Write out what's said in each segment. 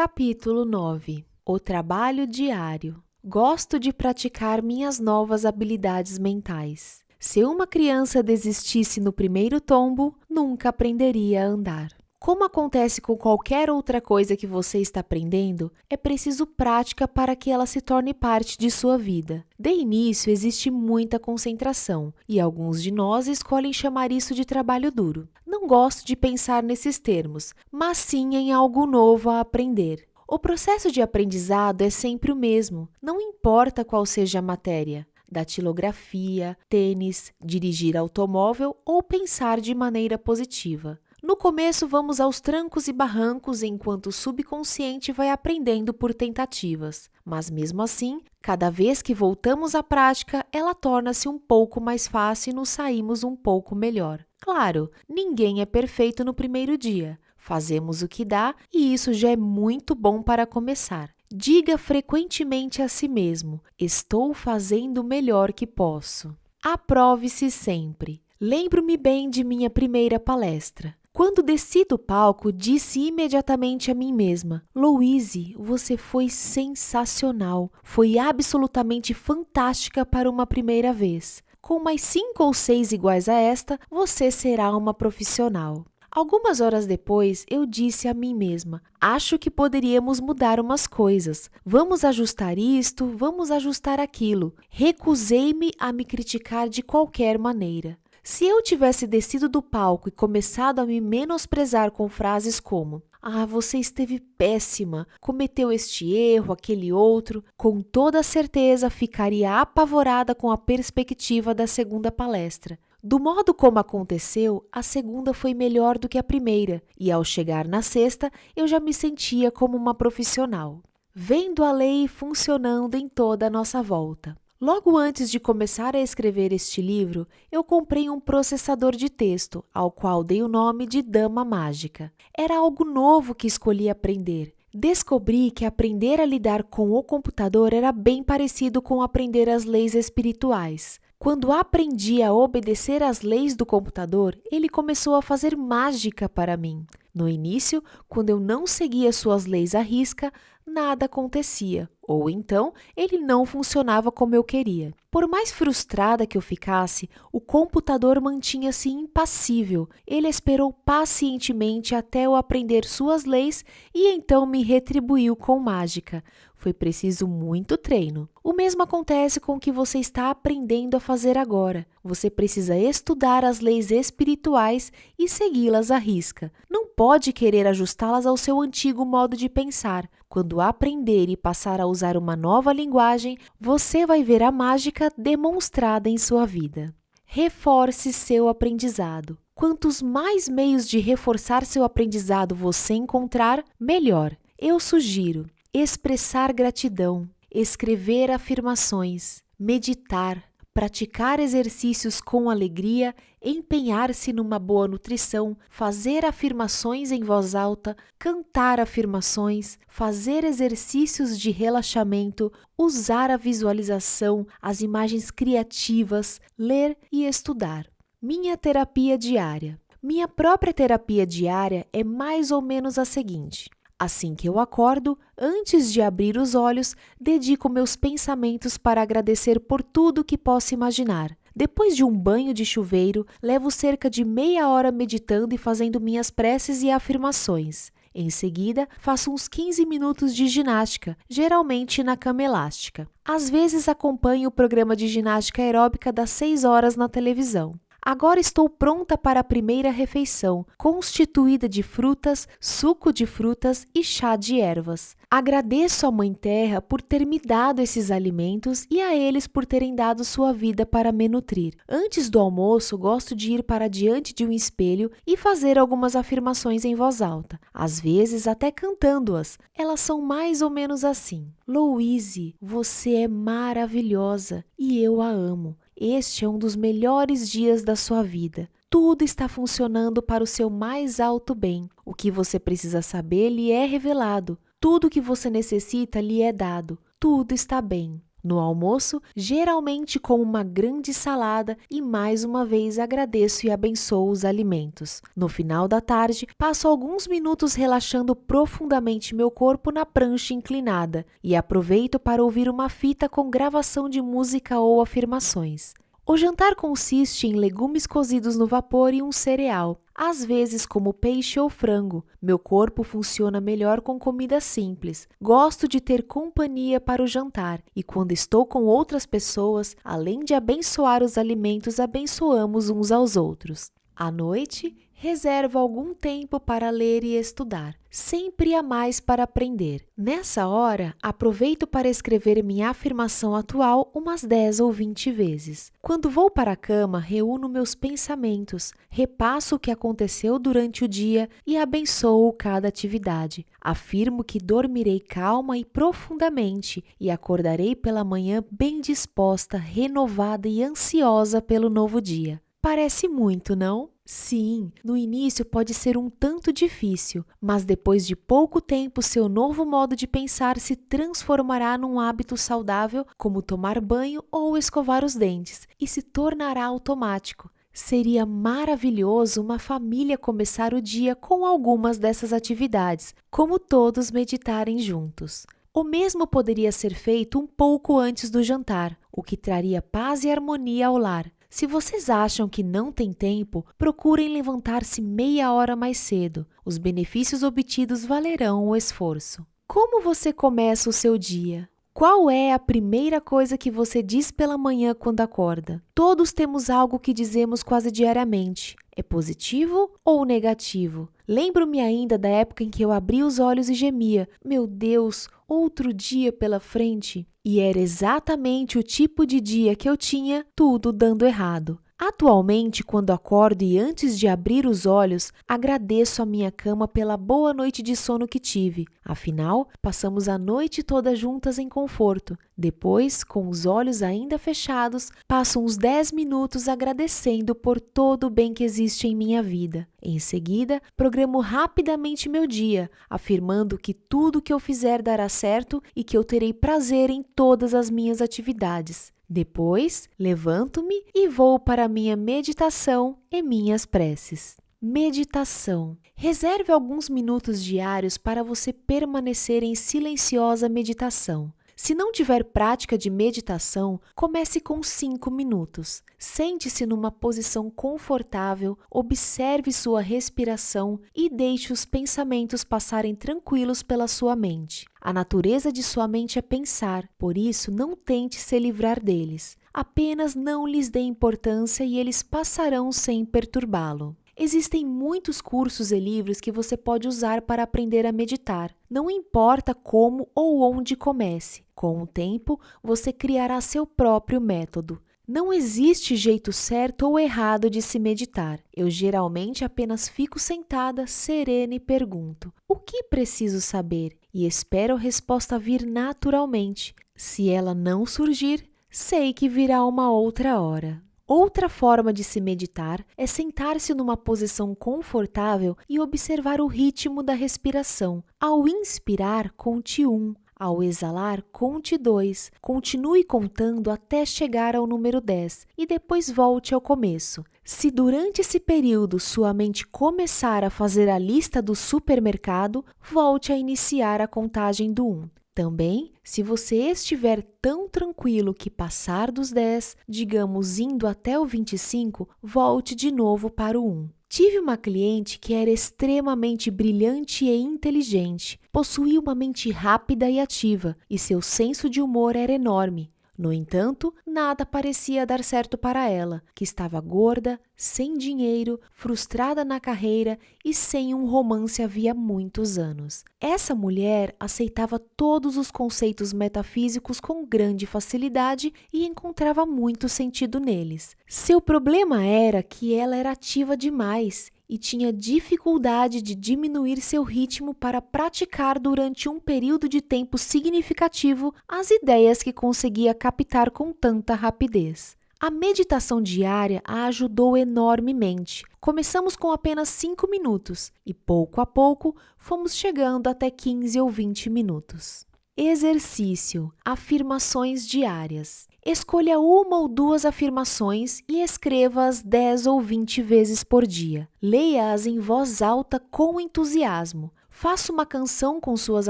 Capítulo 9. O trabalho diário. Gosto de praticar minhas novas habilidades mentais. Se uma criança desistisse no primeiro tombo, nunca aprenderia a andar. Como acontece com qualquer outra coisa que você está aprendendo, é preciso prática para que ela se torne parte de sua vida. De início, existe muita concentração, e alguns de nós escolhem chamar isso de trabalho duro. Não gosto de pensar nesses termos, mas sim em algo novo a aprender. O processo de aprendizado é sempre o mesmo, não importa qual seja a matéria. Datilografia, tênis, dirigir automóvel ou pensar de maneira positiva. No começo, vamos aos trancos e barrancos enquanto o subconsciente vai aprendendo por tentativas. Mas mesmo assim, cada vez que voltamos à prática, ela torna-se um pouco mais fácil e nos saímos um pouco melhor. Claro, ninguém é perfeito no primeiro dia. Fazemos o que dá e isso já é muito bom para começar. Diga frequentemente a si mesmo: estou fazendo o melhor que posso. Aprove-se sempre. Lembro-me bem de minha primeira palestra. Quando desci do palco, disse imediatamente a mim mesma: Louise, você foi sensacional. Foi absolutamente fantástica para uma primeira vez. Com mais 5 ou 6 iguais a esta, você será uma profissional. Algumas horas depois, eu disse a mim mesma: acho que poderíamos mudar umas coisas. Vamos ajustar isto, vamos ajustar aquilo. Recusei-me a me criticar de qualquer maneira. Se eu tivesse descido do palco e começado a me menosprezar com frases como: ah, você esteve péssima, cometeu este erro, aquele outro, com toda certeza ficaria apavorada com a perspectiva da segunda palestra. Do modo como aconteceu, a segunda foi melhor do que a primeira, e ao chegar na sexta, eu já me sentia como uma profissional. Vendo a lei funcionando em toda a nossa volta. Logo antes de começar a escrever este livro, eu comprei um processador de texto, ao qual dei o nome de Dama Mágica. Era algo novo que escolhi aprender. Descobri que aprender a lidar com o computador era bem parecido com aprender as leis espirituais. Quando aprendi a obedecer às leis do computador, ele começou a fazer mágica para mim. No início, quando eu não seguia suas leis à risca, nada acontecia, ou então ele não funcionava como eu queria. Por mais frustrada que eu ficasse, o computador mantinha-se impassível. Ele esperou pacientemente até eu aprender suas leis e então me retribuiu com mágica. Foi preciso muito treino. O mesmo acontece com o que você está aprendendo a fazer agora. Você precisa estudar as leis espirituais e segui-las à risca. Não pode querer ajustá-las ao seu antigo modo de pensar. Quando aprender e passar a usar uma nova linguagem, você vai ver a mágica demonstrada em sua vida. Reforce seu aprendizado. Quantos mais meios de reforçar seu aprendizado você encontrar, melhor. Eu sugiro expressar gratidão, escrever afirmações, meditar, praticar exercícios com alegria, empenhar-se numa boa nutrição, fazer afirmações em voz alta, cantar afirmações, fazer exercícios de relaxamento, usar a visualização, as imagens criativas, ler e estudar. Minha terapia diária. Minha própria terapia diária é mais ou menos a seguinte. Assim que eu acordo, antes de abrir os olhos, dedico meus pensamentos para agradecer por tudo que posso imaginar. Depois de um banho de chuveiro, levo cerca de meia hora meditando e fazendo minhas preces e afirmações. Em seguida, faço uns 15 minutos de ginástica, geralmente na cama elástica. Às vezes acompanho o programa de ginástica aeróbica das 6 horas na televisão. Agora estou pronta para a primeira refeição, constituída de frutas, suco de frutas e chá de ervas. Agradeço à Mãe Terra por ter me dado esses alimentos e a eles por terem dado sua vida para me nutrir. Antes do almoço, gosto de ir para diante de um espelho e fazer algumas afirmações em voz alta, às vezes até cantando-as. Elas são mais ou menos assim: Louise, você é maravilhosa e eu a amo. Este é um dos melhores dias da sua vida. Tudo está funcionando para o seu mais alto bem. O que você precisa saber lhe é revelado. Tudo o que você necessita lhe é dado. Tudo está bem. No almoço, geralmente como uma grande salada e mais uma vez agradeço e abençoo os alimentos. No final da tarde, passo alguns minutos relaxando profundamente meu corpo na prancha inclinada e aproveito para ouvir uma fita com gravação de música ou afirmações. O jantar consiste em legumes cozidos no vapor e um cereal, às vezes como peixe ou frango. Meu corpo funciona melhor com comida simples. Gosto de ter companhia para o jantar e quando estou com outras pessoas, além de abençoar os alimentos, abençoamos uns aos outros. À noite, reservo algum tempo para ler e estudar. Sempre há mais para aprender. Nessa hora, aproveito para escrever minha afirmação atual umas 10 ou 20 vezes. Quando vou para a cama, reúno meus pensamentos, repasso o que aconteceu durante o dia e abençoo cada atividade. Afirmo que dormirei calma e profundamente e acordarei pela manhã bem disposta, renovada e ansiosa pelo novo dia. Parece muito, não? Sim, no início pode ser um tanto difícil, mas depois de pouco tempo seu novo modo de pensar se transformará num hábito saudável, como tomar banho ou escovar os dentes, e se tornará automático. Seria maravilhoso uma família começar o dia com algumas dessas atividades, como todos meditarem juntos. O mesmo poderia ser feito um pouco antes do jantar, o que traria paz e harmonia ao lar. Se vocês acham que não tem tempo, procurem levantar-se meia hora mais cedo. Os benefícios obtidos valerão o esforço. Como você começa o seu dia? Qual é a primeira coisa que você diz pela manhã quando acorda? Todos temos algo que dizemos quase diariamente. É positivo ou negativo? Lembro-me ainda da época em que eu abri os olhos e gemia: meu Deus, outro dia pela frente. E era exatamente o tipo de dia que eu tinha, tudo dando errado. Atualmente, quando acordo e antes de abrir os olhos, agradeço a minha cama pela boa noite de sono que tive. Afinal, passamos a noite toda juntas em conforto. Depois, com os olhos ainda fechados, passo uns 10 minutos agradecendo por todo o bem que existe em minha vida. Em seguida, programo rapidamente meu dia, afirmando que tudo que eu fizer dará certo e que eu terei prazer em todas as minhas atividades. Depois, levanto-me e vou para a minha meditação e minhas preces. Meditação. Reserve alguns minutos diários para você permanecer em silenciosa meditação. Se não tiver prática de meditação, comece com 5 minutos. Sente-se numa posição confortável, observe sua respiração e deixe os pensamentos passarem tranquilos pela sua mente. A natureza de sua mente é pensar, por isso não tente se livrar deles. Apenas não lhes dê importância e eles passarão sem perturbá-lo. Existem muitos cursos e livros que você pode usar para aprender a meditar. Não importa como ou onde comece. Com o tempo, você criará seu próprio método. Não existe jeito certo ou errado de se meditar. Eu geralmente apenas fico sentada, serena e pergunto: o que preciso saber? E espero a resposta vir naturalmente. Se ela não surgir, sei que virá uma outra hora. Outra forma de se meditar é sentar-se numa posição confortável e observar o ritmo da respiração. Ao inspirar, conte 1. Ao exalar, conte 2. Continue contando até chegar ao número 10 e depois volte ao começo. Se durante esse período sua mente começar a fazer a lista do supermercado, volte a iniciar a contagem do 1. Também, se você estiver tão tranquilo que passar dos 10, digamos indo até o 25, volte de novo para o 1. Tive uma cliente que era extremamente brilhante e inteligente, possuía uma mente rápida e ativa e seu senso de humor era enorme. No entanto, nada parecia dar certo para ela, que estava gorda, sem dinheiro, frustrada na carreira e sem um romance havia muitos anos. Essa mulher aceitava todos os conceitos metafísicos com grande facilidade e encontrava muito sentido neles. Seu problema era que ela era ativa demais e tinha dificuldade de diminuir seu ritmo para praticar durante um período de tempo significativo as ideias que conseguia captar com tanta rapidez. A meditação diária a ajudou enormemente. Começamos com apenas 5 minutos e pouco a pouco fomos chegando até 15 ou 20 minutos. Exercício: afirmações diárias. Escolha uma ou duas afirmações e escreva-as 10 ou 20 vezes por dia. Leia-as em voz alta com entusiasmo. Faça uma canção com suas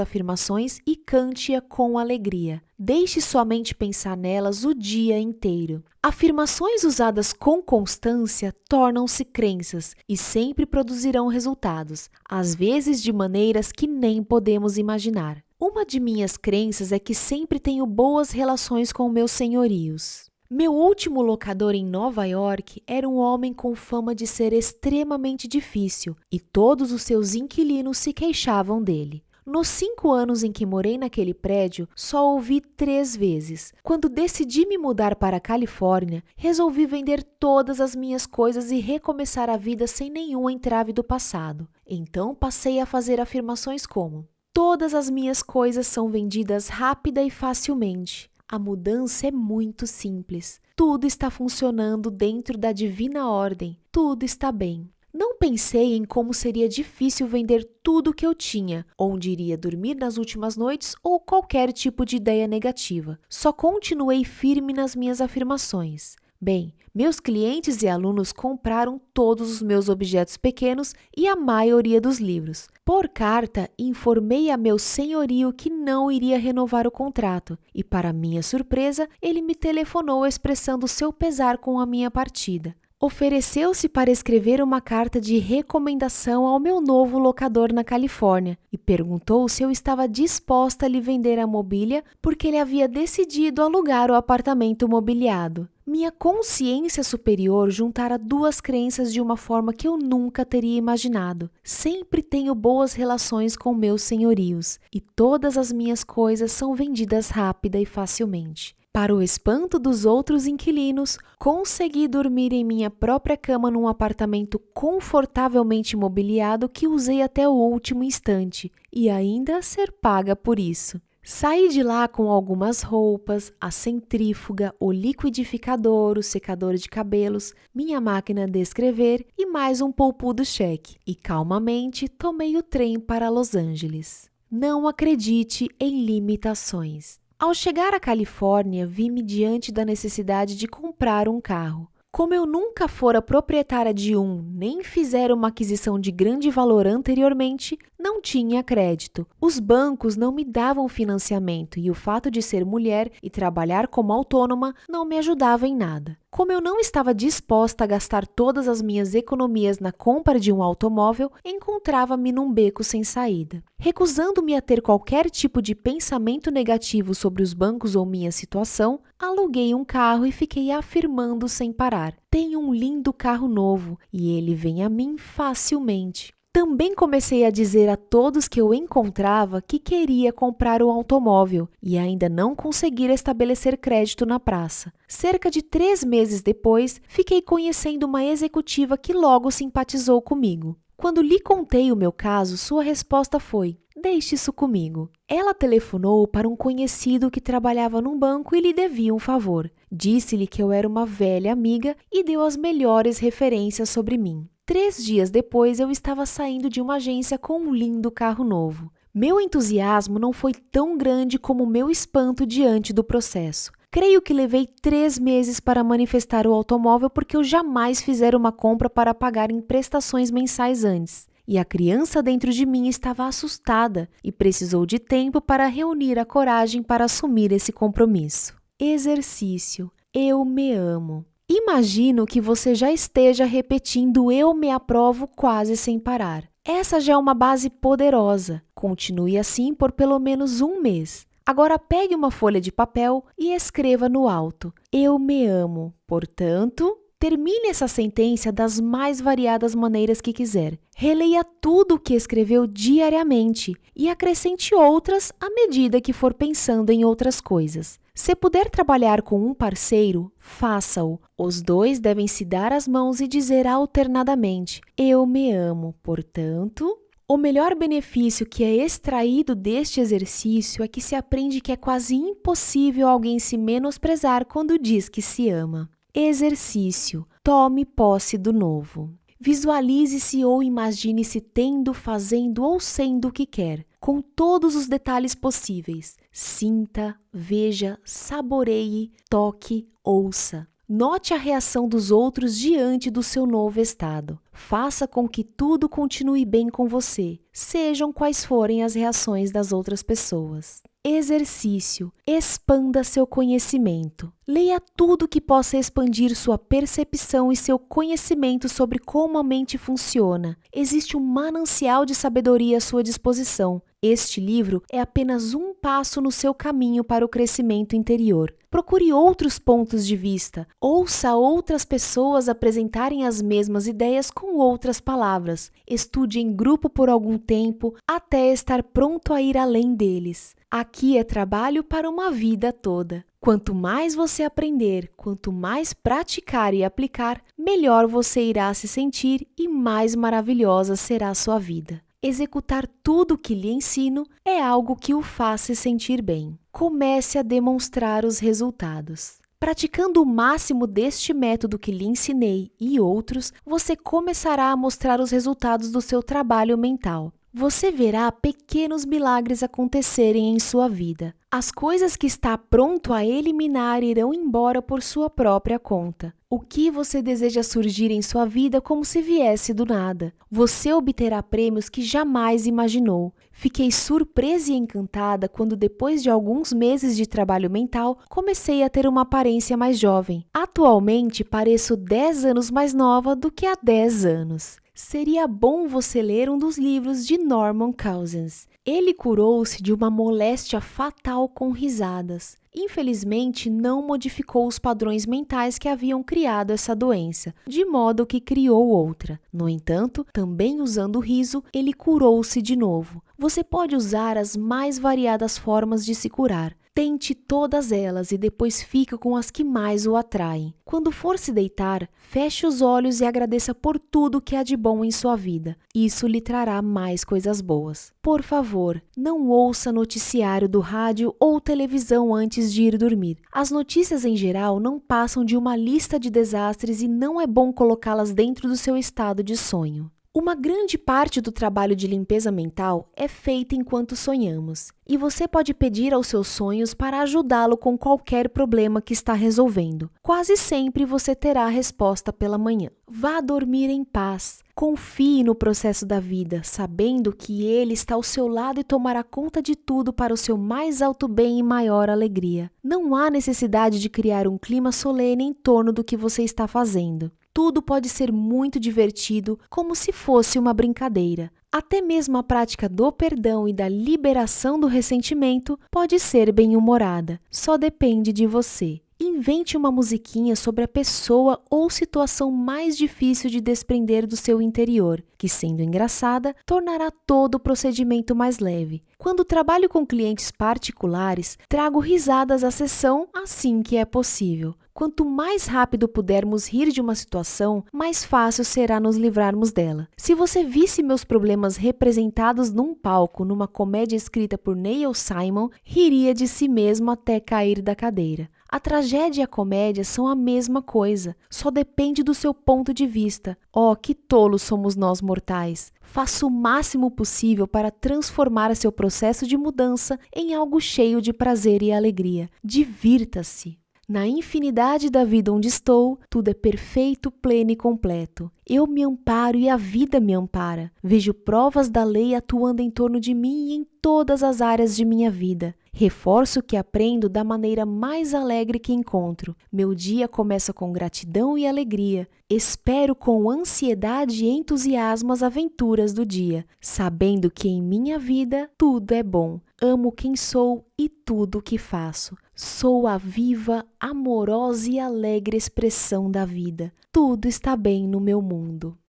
afirmações e cante-a com alegria. Deixe sua mente pensar nelas o dia inteiro. Afirmações usadas com constância tornam-se crenças e sempre produzirão resultados, às vezes de maneiras que nem podemos imaginar. Uma de minhas crenças é que sempre tenho boas relações com meus senhorios. Meu último locador em Nova York era um homem com fama de ser extremamente difícil e todos os seus inquilinos se queixavam dele. Nos 5 anos em que morei naquele prédio, só o vi 3 vezes. Quando decidi me mudar para a Califórnia, resolvi vender todas as minhas coisas e recomeçar a vida sem nenhum entrave do passado. Então passei a fazer afirmações como: todas as minhas coisas são vendidas rápida e facilmente. A mudança é muito simples. Tudo está funcionando dentro da divina ordem. Tudo está bem. Não pensei em como seria difícil vender tudo o que eu tinha, onde iria dormir nas últimas noites ou qualquer tipo de ideia negativa. Só continuei firme nas minhas afirmações. Bem, meus clientes e alunos compraram todos os meus objetos pequenos e a maioria dos livros. Por carta, informei a meu senhorio que não iria renovar o contrato e, para minha surpresa, ele me telefonou expressando seu pesar com a minha partida. Ofereceu-se para escrever uma carta de recomendação ao meu novo locador na Califórnia e perguntou se eu estava disposta a lhe vender a mobília porque ele havia decidido alugar o apartamento mobiliado. Minha consciência superior juntara 2 crenças de uma forma que eu nunca teria imaginado. Sempre tenho boas relações com meus senhorios e todas as minhas coisas são vendidas rápida e facilmente. Para o espanto dos outros inquilinos, consegui dormir em minha própria cama num apartamento confortavelmente mobiliado que usei até o último instante e ainda ser paga por isso. Saí de lá com algumas roupas, a centrífuga, o liquidificador, o secador de cabelos, minha máquina de escrever e mais um poupudo cheque. E calmamente tomei o trem para Los Angeles. Não acredite em limitações. Ao chegar à Califórnia, vi-me diante da necessidade de comprar um carro. Como eu nunca fora proprietária de um, nem fizera uma aquisição de grande valor anteriormente, não tinha crédito. Os bancos não me davam financiamento e o fato de ser mulher e trabalhar como autônoma não me ajudava em nada. Como eu não estava disposta a gastar todas as minhas economias na compra de um automóvel, encontrava-me num beco sem saída. Recusando-me a ter qualquer tipo de pensamento negativo sobre os bancos ou minha situação, aluguei um carro e fiquei afirmando sem parar: tenho um lindo carro novo e ele vem a mim facilmente. Também comecei a dizer a todos que eu encontrava que queria comprar um automóvel e ainda não conseguira estabelecer crédito na praça. Cerca de 3 meses depois, fiquei conhecendo uma executiva que logo simpatizou comigo. Quando lhe contei o meu caso, sua resposta foi: deixe isso comigo. Ela telefonou para um conhecido que trabalhava num banco e lhe devia um favor. Disse-lhe que eu era uma velha amiga e deu as melhores referências sobre mim. 3 dias depois, eu estava saindo de uma agência com um lindo carro novo. Meu entusiasmo não foi tão grande como o meu espanto diante do processo. Creio que levei 3 meses para manifestar o automóvel porque eu jamais fizera uma compra para pagar em prestações mensais antes. E a criança dentro de mim estava assustada e precisou de tempo para reunir a coragem para assumir esse compromisso. Exercício: eu me amo. Imagino que você já esteja repetindo "eu me aprovo" quase sem parar. Essa já é uma base poderosa. Continue assim por pelo menos 1 mês. Agora pegue uma folha de papel e escreva no alto: eu me amo. Portanto, termine essa sentença das mais variadas maneiras que quiser. Releia tudo o que escreveu diariamente e acrescente outras à medida que for pensando em outras coisas. Se puder trabalhar com um parceiro, faça-o. Os 2 devem se dar as mãos e dizer alternadamente: eu me amo. Portanto, o melhor benefício que é extraído deste exercício é que se aprende que é quase impossível alguém se menosprezar quando diz que se ama. Exercício: tome posse do novo. Visualize-se ou imagine-se tendo, fazendo ou sendo o que quer. com todos os detalhes possíveis. Sinta, veja, saboreie, toque, ouça. Note a reação dos outros diante do seu novo estado. Faça com que tudo continue bem com você, sejam quais forem as reações das outras pessoas. Exercício. Expanda seu conhecimento. Leia tudo que possa expandir sua percepção e seu conhecimento sobre como a mente funciona. Existe um manancial de sabedoria à sua disposição. Este livro é apenas um passo no seu caminho para o crescimento interior. Procure outros pontos de vista. Ouça outras pessoas apresentarem as mesmas ideias com outras palavras. Estude em grupo por algum tempo até estar pronto a ir além deles. Aqui é trabalho para uma vida toda. Quanto mais você aprender, quanto mais praticar e aplicar, melhor você irá se sentir e mais maravilhosa será a sua vida. Executar tudo o que lhe ensino é algo que o faz se sentir bem. Comece a demonstrar os resultados. Praticando o máximo deste método que lhe ensinei e outros, você começará a mostrar os resultados do seu trabalho mental. Você verá pequenos milagres acontecerem em sua vida. As coisas que está pronto a eliminar irão embora por sua própria conta. O que você deseja surgir em sua vida como se viesse do nada? Você obterá prêmios que jamais imaginou. Fiquei surpresa e encantada quando, depois de alguns meses de trabalho mental, comecei a ter uma aparência mais jovem. Atualmente, pareço 10 anos mais nova do que há 10 anos. Seria bom você ler um dos livros de Norman Cousins. Ele curou-se de uma moléstia fatal com risadas. Infelizmente, não modificou os padrões mentais que haviam criado essa doença, de modo que criou outra. No entanto, também usando o riso, ele curou-se de novo. Você pode usar as mais variadas formas de se curar. Tente todas elas e depois fica com as que mais o atraem. Quando for se deitar, feche os olhos e agradeça por tudo que há de bom em sua vida. Isso lhe trará mais coisas boas. Por favor, não ouça noticiário do rádio ou televisão antes de ir dormir. As notícias em geral não passam de uma lista de desastres e não é bom colocá-las dentro do seu estado de sonho. Uma grande parte do trabalho de limpeza mental é feita enquanto sonhamos, e você pode pedir aos seus sonhos para ajudá-lo com qualquer problema que está resolvendo. Quase sempre você terá a resposta pela manhã. Vá dormir em paz. Confie no processo da vida, sabendo que ele está ao seu lado e tomará conta de tudo para o seu mais alto bem e maior alegria. Não há necessidade de criar um clima solene em torno do que você está fazendo. Tudo pode ser muito divertido, como se fosse uma brincadeira. Até mesmo a prática do perdão e da liberação do ressentimento pode ser bem-humorada. Só depende de você. Invente uma musiquinha sobre a pessoa ou situação mais difícil de desprender do seu interior, que, sendo engraçada, tornará todo o procedimento mais leve. Quando trabalho com clientes particulares, trago risadas à sessão assim que é possível. Quanto mais rápido pudermos rir de uma situação, mais fácil será nos livrarmos dela. Se você visse meus problemas representados num palco, numa comédia escrita por Neil Simon, riria de si mesmo até cair da cadeira. A tragédia e a comédia são a mesma coisa, só depende do seu ponto de vista. Oh, que tolos somos nós mortais! Faça o máximo possível para transformar seu processo de mudança em algo cheio de prazer e alegria. Divirta-se! Na infinidade da vida onde estou, tudo é perfeito, pleno e completo. Eu me amparo e a vida me ampara. Vejo provas da lei atuando em torno de mim e em todas as áreas de minha vida. Reforço o que aprendo da maneira mais alegre que encontro. Meu dia começa com gratidão e alegria. Espero com ansiedade e entusiasmo as aventuras do dia, sabendo que em minha vida tudo é bom. Amo quem sou e tudo o que faço. Sou a viva, amorosa e alegre expressão da vida. Tudo está bem no meu mundo.